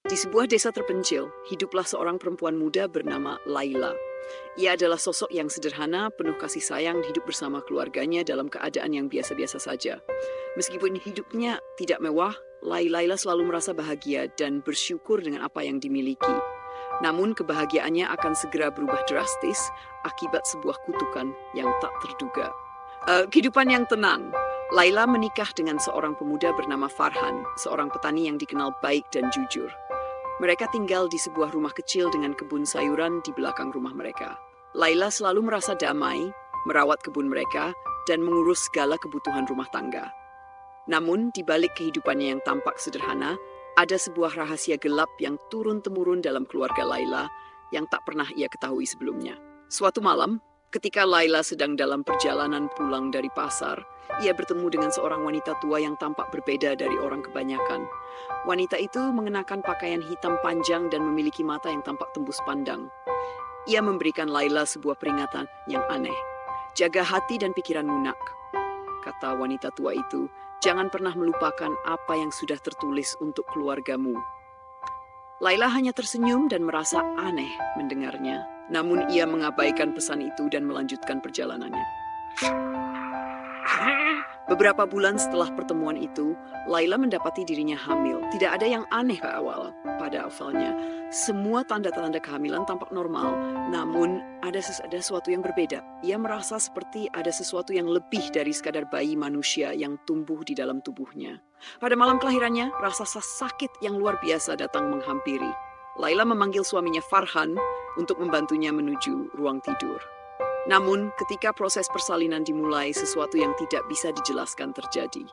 Di sebuah desa terpencil, hiduplah seorang perempuan muda bernama Laila. Ia adalah sosok yang sederhana, penuh kasih sayang, hidup bersama keluarganya dalam keadaan yang biasa-biasa saja. Meskipun hidupnya tidak mewah, Laila selalu merasa bahagia dan bersyukur dengan apa yang dimiliki. Namun kebahagiaannya akan segera berubah drastis akibat sebuah kutukan yang tak terduga. Kehidupan yang tenang. Laila menikah dengan seorang pemuda bernama Farhan, seorang petani yang dikenal baik dan jujur. Mereka tinggal di sebuah rumah kecil dengan kebun sayuran di belakang rumah mereka. Laila selalu merasa damai, merawat kebun mereka, dan mengurus segala kebutuhan rumah tangga. Namun, di balik kehidupannya yang tampak sederhana, ada sebuah rahasia gelap yang turun-temurun dalam keluarga Laila yang tak pernah ia ketahui sebelumnya. Suatu malam, ketika Laila sedang dalam perjalanan pulang dari pasar, ia bertemu dengan seorang wanita tua yang tampak berbeda dari orang kebanyakan. Wanita itu mengenakan pakaian hitam panjang dan memiliki mata yang tampak tembus pandang. Ia memberikan Laila sebuah peringatan yang aneh. "Jaga hati dan pikiranmu, nak," kata wanita tua itu. "Jangan pernah melupakan apa yang sudah tertulis untuk keluargamu." Laila hanya tersenyum dan merasa aneh mendengarnya. Namun ia mengabaikan pesan itu dan melanjutkan perjalanannya. Beberapa bulan setelah pertemuan itu, Laila mendapati dirinya hamil. Tidak ada yang aneh pada awalnya. Semua tanda-tanda kehamilan tampak normal, namun ada sesuatu yang berbeda. Ia merasa seperti ada sesuatu yang lebih dari sekadar bayi manusia yang tumbuh di dalam tubuhnya. Pada malam kelahirannya, rasa sakit yang luar biasa datang menghampiri. Laila memanggil suaminya Farhan untuk membantunya menuju ruang tidur. Namun, ketika proses persalinan dimulai, sesuatu yang tidak bisa dijelaskan terjadi.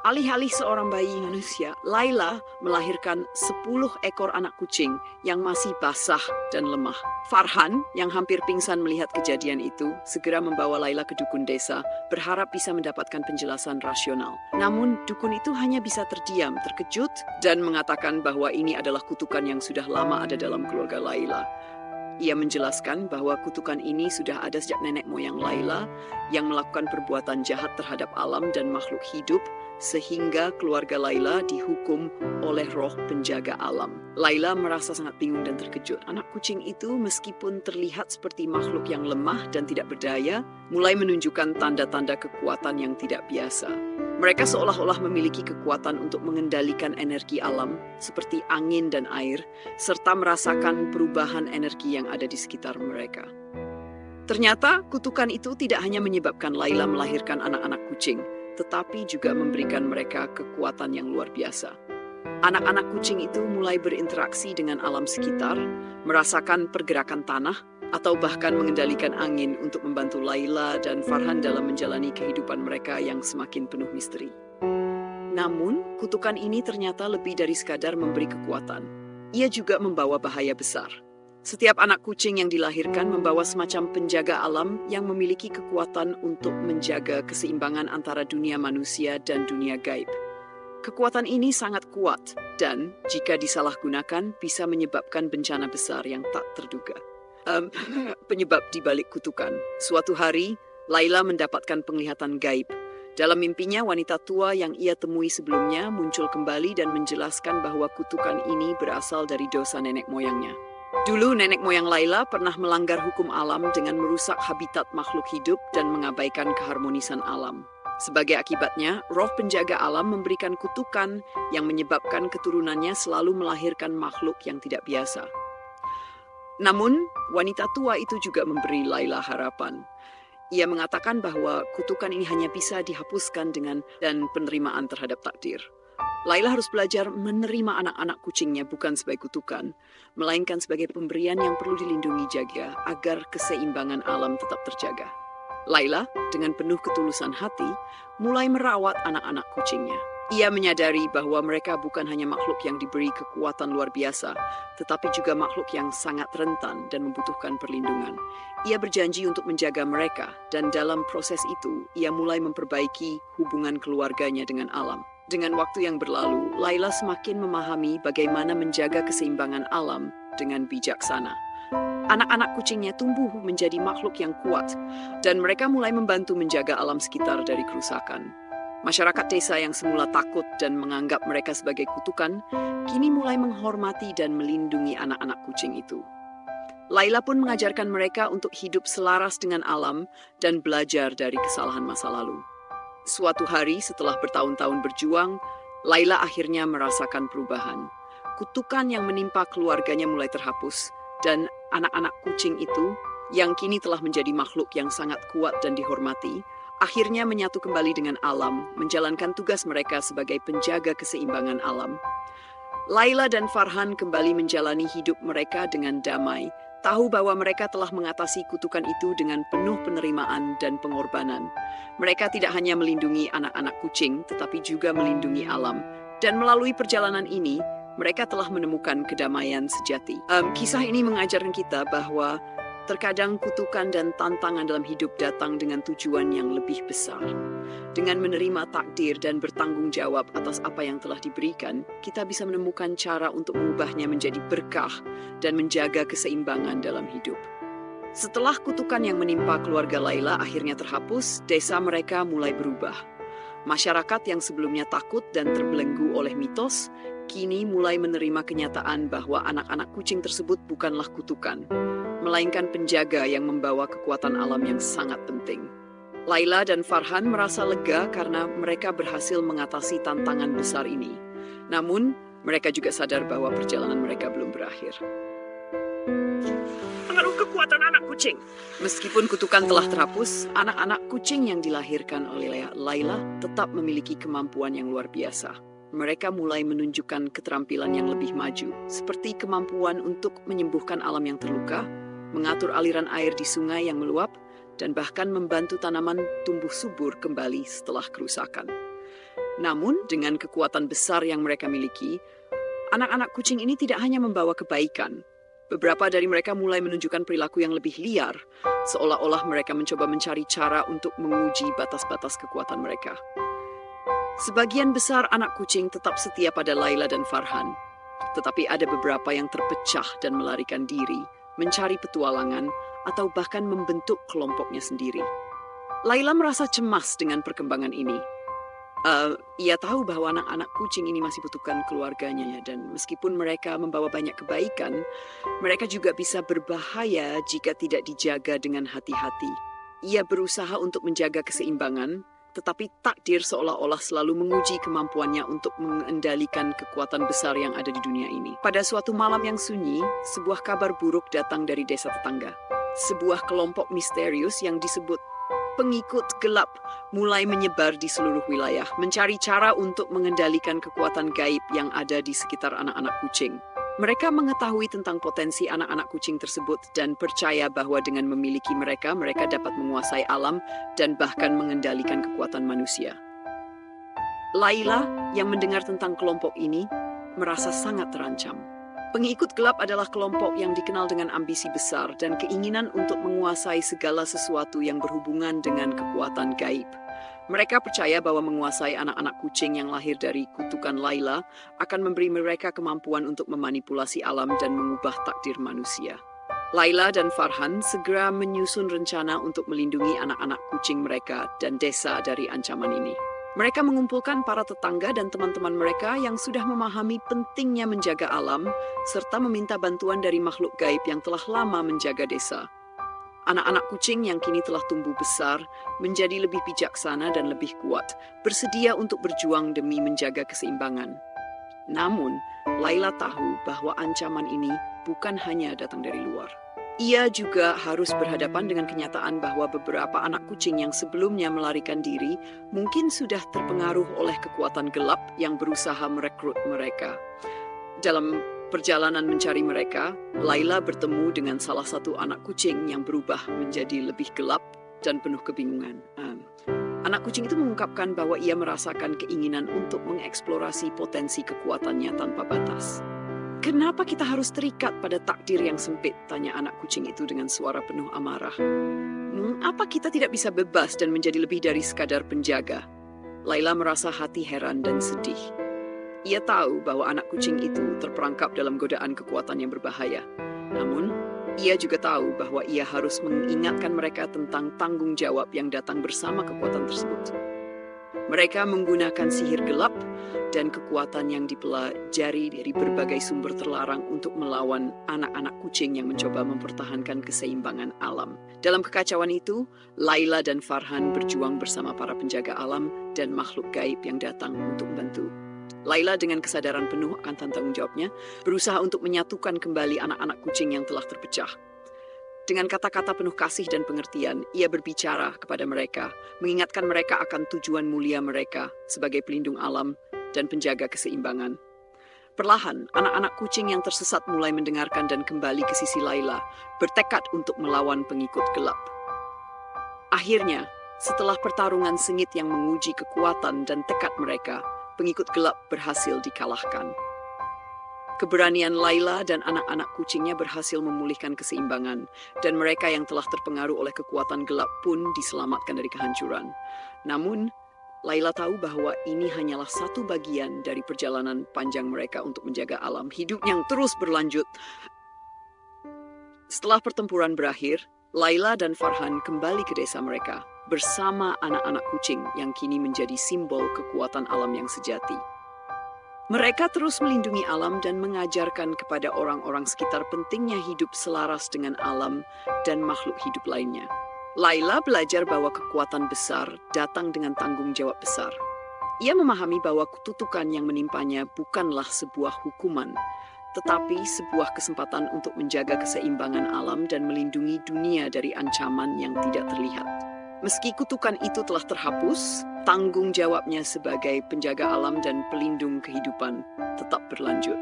Alih-alih seorang bayi manusia, Laila melahirkan 10 ekor anak kucing yang masih basah dan lemah. Farhan, yang hampir pingsan melihat kejadian itu, segera membawa Laila ke dukun desa, berharap bisa mendapatkan penjelasan rasional. Namun, dukun itu hanya bisa terdiam, terkejut, dan mengatakan bahwa ini adalah kutukan yang sudah lama ada dalam keluarga Laila. Ia menjelaskan bahwa kutukan ini sudah ada sejak nenek moyang Laila yang melakukan perbuatan jahat terhadap alam dan makhluk hidup sehingga keluarga Laila dihukum oleh roh penjaga alam. Laila merasa sangat bingung dan terkejut. Anak kucing itu meskipun terlihat seperti makhluk yang lemah dan tidak berdaya, mulai menunjukkan tanda-tanda kekuatan yang tidak biasa. Mereka seolah-olah memiliki kekuatan untuk mengendalikan energi alam, seperti angin dan air, serta merasakan perubahan energi yang ada di sekitar mereka. Ternyata, kutukan itu tidak hanya menyebabkan Laila melahirkan anak-anak kucing, tetapi juga memberikan mereka kekuatan yang luar biasa. Anak-anak kucing itu mulai berinteraksi dengan alam sekitar, merasakan pergerakan tanah, atau bahkan mengendalikan angin untuk membantu Laila dan Farhan dalam menjalani kehidupan mereka yang semakin penuh misteri. Namun, kutukan ini ternyata lebih dari sekadar memberi kekuatan. Ia juga membawa bahaya besar. Setiap anak kucing yang dilahirkan membawa semacam penjaga alam yang memiliki kekuatan untuk menjaga keseimbangan antara dunia manusia dan dunia gaib. Kekuatan ini sangat kuat dan, jika disalahgunakan, bisa menyebabkan bencana besar yang tak terduga. Penyebab di balik kutukan. Suatu hari, Laila mendapatkan penglihatan gaib. Dalam mimpinya, wanita tua yang ia temui sebelumnya muncul kembali dan menjelaskan bahwa kutukan ini berasal dari dosa nenek moyangnya. Dulu, nenek moyang Laila pernah melanggar hukum alam dengan merusak habitat makhluk hidup dan mengabaikan keharmonisan alam. Sebagai akibatnya, roh penjaga alam memberikan kutukan yang menyebabkan keturunannya selalu melahirkan makhluk yang tidak biasa. Namun, wanita tua itu juga memberi Laila harapan. Ia mengatakan bahwa kutukan ini hanya bisa dihapuskan dengan penerimaan terhadap takdir. Laila harus belajar menerima anak-anak kucingnya bukan sebagai kutukan, melainkan sebagai pemberian yang perlu dilindungi jaga agar keseimbangan alam tetap terjaga. Laila, dengan penuh ketulusan hati, mulai merawat anak-anak kucingnya. Ia menyadari bahwa mereka bukan hanya makhluk yang diberi kekuatan luar biasa, tetapi juga makhluk yang sangat rentan dan membutuhkan perlindungan. Ia berjanji untuk menjaga mereka, dan dalam proses itu, ia mulai memperbaiki hubungan keluarganya dengan alam. Dengan waktu yang berlalu, Laila semakin memahami bagaimana menjaga keseimbangan alam dengan bijaksana. Anak-anak kucingnya tumbuh menjadi makhluk yang kuat, dan mereka mulai membantu menjaga alam sekitar dari kerusakan. Masyarakat desa yang semula takut dan menganggap mereka sebagai kutukan, kini mulai menghormati dan melindungi anak-anak kucing itu. Laila pun mengajarkan mereka untuk hidup selaras dengan alam dan belajar dari kesalahan masa lalu. Suatu hari setelah bertahun-tahun berjuang, Laila akhirnya merasakan perubahan. Kutukan yang menimpa keluarganya mulai terhapus, dan anak-anak kucing itu, yang kini telah menjadi makhluk yang sangat kuat dan dihormati, akhirnya menyatu kembali dengan alam, menjalankan tugas mereka sebagai penjaga keseimbangan alam. Laila dan Farhan kembali menjalani hidup mereka dengan damai, tahu bahwa mereka telah mengatasi kutukan itu dengan penuh penerimaan dan pengorbanan. Mereka tidak hanya melindungi anak-anak kucing, tetapi juga melindungi alam. Dan melalui perjalanan ini, mereka telah menemukan kedamaian sejati. Kisah ini mengajarkan kita bahwa terkadang kutukan dan tantangan dalam hidup datang dengan tujuan yang lebih besar. Dengan menerima takdir dan bertanggung jawab atas apa yang telah diberikan, kita bisa menemukan cara untuk mengubahnya menjadi berkah dan menjaga keseimbangan dalam hidup. Setelah kutukan yang menimpa keluarga Laila akhirnya terhapus, desa mereka mulai berubah. Masyarakat yang sebelumnya takut dan terbelenggu oleh mitos, kini mulai menerima kenyataan bahwa anak-anak kucing tersebut bukanlah kutukan, melainkan penjaga yang membawa kekuatan alam yang sangat penting. Laila dan Farhan merasa lega karena mereka berhasil mengatasi tantangan besar ini. Namun, mereka juga sadar bahwa perjalanan mereka belum berakhir. Pengaruh kekuatan anak kucing. Meskipun kutukan telah terhapus, anak-anak kucing yang dilahirkan oleh Laila tetap memiliki kemampuan yang luar biasa. Mereka mulai menunjukkan keterampilan yang lebih maju, seperti kemampuan untuk menyembuhkan alam yang terluka, mengatur aliran air di sungai yang meluap, dan bahkan membantu tanaman tumbuh subur kembali setelah kerusakan. Namun, dengan kekuatan besar yang mereka miliki, anak-anak kucing ini tidak hanya membawa kebaikan. Beberapa dari mereka mulai menunjukkan perilaku yang lebih liar, seolah-olah mereka mencoba mencari cara untuk menguji batas-batas kekuatan mereka. Sebagian besar anak kucing tetap setia pada Laila dan Farhan, tetapi ada beberapa yang terpecah dan melarikan diri, mencari petualangan, atau bahkan membentuk kelompoknya sendiri. Laila merasa cemas dengan perkembangan ini. Ia tahu bahwa anak-anak kucing ini masih butuhkan keluarganya, dan meskipun mereka membawa banyak kebaikan, mereka juga bisa berbahaya jika tidak dijaga dengan hati-hati. Ia berusaha untuk menjaga keseimbangan, tetapi takdir seolah-olah selalu menguji kemampuannya untuk mengendalikan kekuatan besar yang ada di dunia ini. Pada suatu malam yang sunyi, sebuah kabar buruk datang dari desa tetangga. Sebuah kelompok misterius yang disebut pengikut gelap mulai menyebar di seluruh wilayah, mencari cara untuk mengendalikan kekuatan gaib yang ada di sekitar anak-anak kucing. Mereka mengetahui tentang potensi anak-anak kucing tersebut dan percaya bahwa dengan memiliki mereka, mereka dapat menguasai alam dan bahkan mengendalikan kekuatan manusia. Laila, yang mendengar tentang kelompok ini, merasa sangat terancam. Pengikut gelap adalah kelompok yang dikenal dengan ambisi besar dan keinginan untuk menguasai segala sesuatu yang berhubungan dengan kekuatan gaib. Mereka percaya bahwa menguasai anak-anak kucing yang lahir dari kutukan Laila akan memberi mereka kemampuan untuk memanipulasi alam dan mengubah takdir manusia. Laila dan Farhan segera menyusun rencana untuk melindungi anak-anak kucing mereka dan desa dari ancaman ini. Mereka mengumpulkan para tetangga dan teman-teman mereka yang sudah memahami pentingnya menjaga alam, serta meminta bantuan dari makhluk gaib yang telah lama menjaga desa. Anak-anak kucing yang kini telah tumbuh besar, menjadi lebih bijaksana dan lebih kuat, bersedia untuk berjuang demi menjaga keseimbangan. Namun, Laila tahu bahwa ancaman ini bukan hanya datang dari luar. Ia juga harus berhadapan dengan kenyataan bahwa beberapa anak kucing yang sebelumnya melarikan diri mungkin sudah terpengaruh oleh kekuatan gelap yang berusaha merekrut mereka. Dalam perjalanan mencari mereka, Laila bertemu dengan salah satu anak kucing yang berubah menjadi lebih gelap dan penuh kebingungan. Anak kucing itu mengungkapkan bahwa ia merasakan keinginan untuk mengeksplorasi potensi kekuatannya tanpa batas. "Kenapa kita harus terikat pada takdir yang sempit?" tanya anak kucing itu dengan suara penuh amarah. "Apa kita tidak bisa bebas dan menjadi lebih dari sekadar penjaga?" Laila merasa hati heran dan sedih. Ia tahu bahwa anak kucing itu terperangkap dalam godaan kekuatan yang berbahaya. Namun, ia juga tahu bahwa ia harus mengingatkan mereka tentang tanggung jawab yang datang bersama kekuatan tersebut. Mereka menggunakan sihir gelap dan kekuatan yang dipelajari dari berbagai sumber terlarang untuk melawan anak-anak kucing yang mencoba mempertahankan keseimbangan alam. Dalam kekacauan itu, Laila dan Farhan berjuang bersama para penjaga alam dan makhluk gaib yang datang untuk membantu. Laila dengan kesadaran penuh akan tanggung jawabnya, berusaha untuk menyatukan kembali anak-anak kucing yang telah terpecah. Dengan kata-kata penuh kasih dan pengertian, ia berbicara kepada mereka, mengingatkan mereka akan tujuan mulia mereka sebagai pelindung alam dan penjaga keseimbangan. Perlahan, anak-anak kucing yang tersesat mulai mendengarkan dan kembali ke sisi Laila, bertekad untuk melawan pengikut gelap. Akhirnya, setelah pertarungan sengit yang menguji kekuatan dan tekad mereka, pengikut gelap berhasil dikalahkan. Keberanian Laila dan anak-anak kucingnya berhasil memulihkan keseimbangan, dan mereka yang telah terpengaruh oleh kekuatan gelap pun diselamatkan dari kehancuran. Namun, Laila tahu bahwa ini hanyalah satu bagian dari perjalanan panjang mereka untuk menjaga alam hidup yang terus berlanjut. Setelah pertempuran berakhir, Laila dan Farhan kembali ke desa mereka bersama anak-anak kucing yang kini menjadi simbol kekuatan alam yang sejati. Mereka terus melindungi alam dan mengajarkan kepada orang-orang sekitar pentingnya hidup selaras dengan alam dan makhluk hidup lainnya. Laila belajar bahwa kekuatan besar datang dengan tanggung jawab besar. Ia memahami bahwa kutukan yang menimpanya bukanlah sebuah hukuman, tetapi sebuah kesempatan untuk menjaga keseimbangan alam dan melindungi dunia dari ancaman yang tidak terlihat. Meski kutukan itu telah terhapus, tanggung jawabnya sebagai penjaga alam dan pelindung kehidupan tetap berlanjut.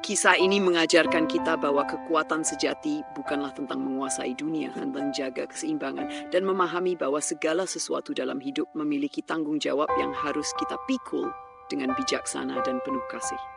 Kisah ini mengajarkan kita bahwa kekuatan sejati bukanlah tentang menguasai dunia, tentang menjaga keseimbangan dan memahami bahwa segala sesuatu dalam hidup memiliki tanggung jawab yang harus kita pikul dengan bijaksana dan penuh kasih.